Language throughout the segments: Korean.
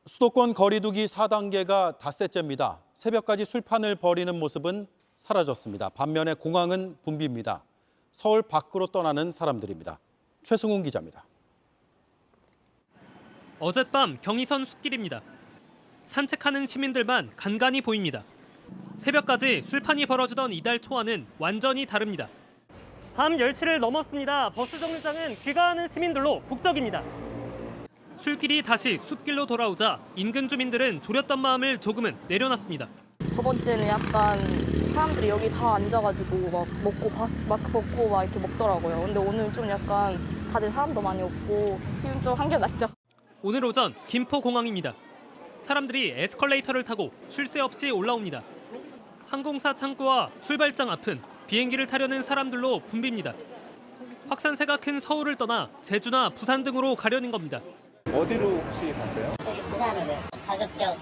수도권 거리두기 4단계가 닷새째입니다. 새벽까지 술판을 벌이는 모습은 사라졌습니다. 반면에 공항은 붐빕니다. 서울 밖으로 떠나는 사람들입니다. 최승훈 기자입니다. 어젯밤 경의선 숲길입니다. 산책하는 시민들만 간간히 보입니다. 새벽까지 술판이 벌어지던 이달 초와는 완전히 다릅니다. 밤 10시를 넘었습니다. 버스 정류장은 귀가하는 시민들로 북적입니다. 술길이 다시 숲길로 돌아오자 인근 주민들은 졸였던 마음을 조금은 내려놨습니다. 저번 주에는 약간 사람들이 여기 다 앉아가지고 막 먹고 마스크 벗고 막 이렇게 먹더라고요. 근데 오늘 좀 약간 다들 사람도 많이 없고 지금 좀 한결 낫죠. 오늘 오전 김포공항입니다. 사람들이 에스컬레이터를 타고 쉴 새 없이 올라옵니다. 항공사 창구와 출발장 앞은 비행기를 타려는 사람들로 붐빕니다. 확산세가 큰 서울을 떠나 제주나 부산 등으로 가려는 겁니다. 어디로 혹시 갔어요? 여기 부산으로요. 가급적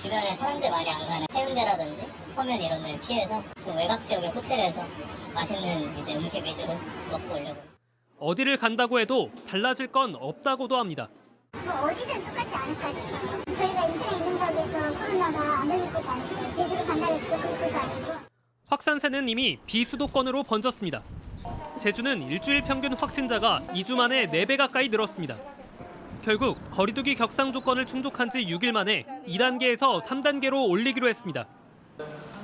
주변에 사람들 많이 안 가는 해운대라든지 서면 이런 데 피해서 그 외곽 지역의 호텔에서 맛있는 이제 음식 위주로 먹고 오려고. 어디를 간다고 해도 달라질 건 없다고도 합니다. 어디든 똑같지 않을까 싶어요. 저희가 인생에 있는다고 해서 코로나가 안 걸릴 것도 아니고 제주로 간다고 해서 걸릴 것도 아니고. 확산세는 이미 비수도권으로 번졌습니다. 제주는 일주일 평균 확진자가 2주 만에 4배 가까이 늘었습니다. 결국 거리두기 격상 조건을 충족한 지 6일 만에 2단계에서 3단계로 올리기로 했습니다.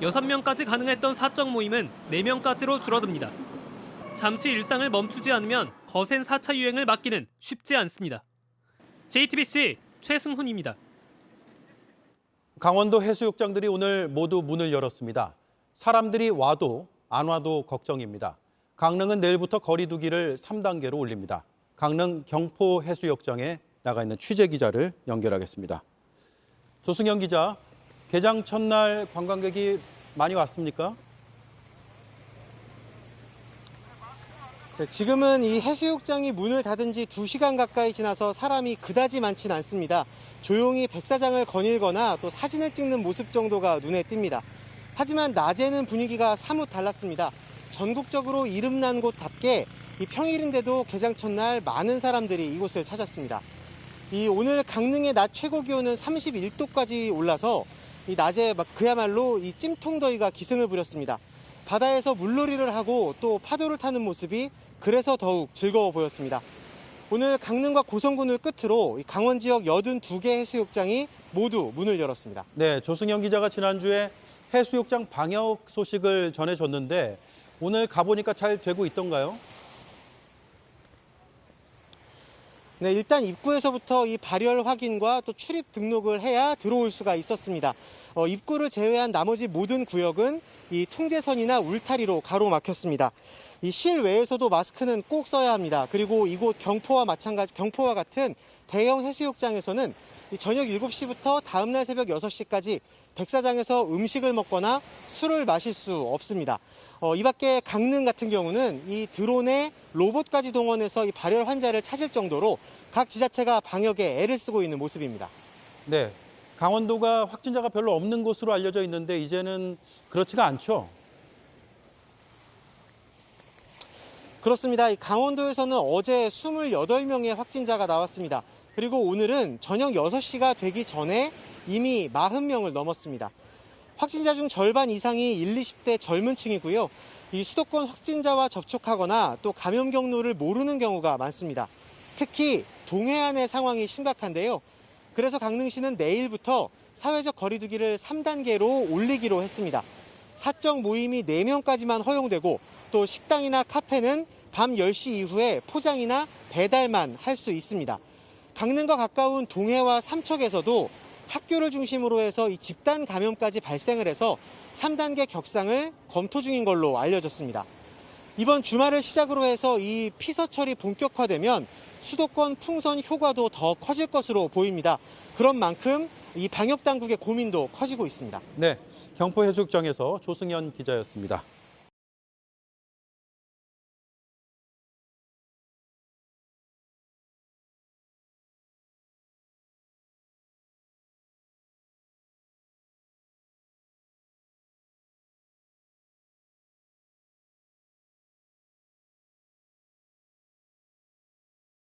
6명까지 가능했던 사적 모임은 4명까지로 줄어듭니다. 잠시 일상을 멈추지 않으면 거센 4차 유행을 막기는 쉽지 않습니다. JTBC 최승훈입니다. 강원도 해수욕장들이 오늘 모두 문을 열었습니다. 사람들이 와도 안 와도 걱정입니다. 강릉은 내일부터 거리두기를 3단계로 올립니다. 강릉 경포 해수욕장에 나가 있는 취재 기자를 연결하겠습니다. 조승현 기자, 개장 첫날 관광객이 많이 왔습니까? 네, 지금은 이 해수욕장이 문을 닫은 지 2시간 가까이 지나서 사람이 그다지 많지는 않습니다. 조용히 백사장을 거닐거나 또 사진을 찍는 모습 정도가 눈에 띕니다. 하지만 낮에는 분위기가 사뭇 달랐습니다. 전국적으로 이름난 곳답게 이 평일인데도 개장 첫날 많은 사람들이 이곳을 찾았습니다. 오늘 강릉의 낮 최고 기온은 31도까지 올라서 이 낮에 그야말로 이 찜통더위가 기승을 부렸습니다. 바다에서 물놀이를 하고 또 파도를 타는 모습이 그래서 더욱 즐거워 보였습니다. 오늘 강릉과 고성군을 끝으로 강원 지역 82개 해수욕장이 모두 문을 열었습니다. 네, 조승현 기자가 지난주에 해수욕장 방역 소식을 전해줬는데 오늘 가보니까 잘 되고 있던가요? 네, 일단 입구에서부터 이 발열 확인과 또 출입 등록을 해야 들어올 수가 있었습니다. 입구를 제외한 나머지 모든 구역은 이 통제선이나 울타리로 가로막혔습니다. 이 실외에서도 마스크는 꼭 써야 합니다. 그리고 이곳 경포와 같은 대형 해수욕장에서는 저녁 7시부터 다음날 새벽 6시까지 백사장에서 음식을 먹거나 술을 마실 수 없습니다. 이 밖에 강릉 같은 경우는 이 드론에 로봇까지 동원해서 이 발열 환자를 찾을 정도로 각 지자체가 방역에 애를 쓰고 있는 모습입니다. 네, 강원도가 확진자가 별로 없는 곳으로 알려져 있는데 이제는 그렇지가 않죠? 그렇습니다. 강원도에서는 어제 28명의 확진자가 나왔습니다. 그리고 오늘은 저녁 6시가 되기 전에 이미 40명을 넘었습니다. 확진자 중 절반 이상이 20, 20대 젊은 층이고요. 이 수도권 확진자와 접촉하거나 또 감염 경로를 모르는 경우가 많습니다. 특히 동해안의 상황이 심각한데요. 그래서 강릉시는 내일부터 사회적 거리두기를 3단계로 올리기로 했습니다. 사적 모임이 4명까지만 허용되고 또 식당이나 카페는 밤 10시 이후에 포장이나 배달만 할 수 있습니다. 강릉과 가까운 동해와 삼척에서도 학교를 중심으로 해서 이 집단 감염까지 발생을 해서 3단계 격상을 검토 중인 걸로 알려졌습니다. 이번 주말을 시작으로 해서 이 피서철이 본격화되면 수도권 풍선 효과도 더 커질 것으로 보입니다. 그런 만큼 이 방역 당국의 고민도 커지고 있습니다. 네, 경포 해수욕장에서 조승현 기자였습니다.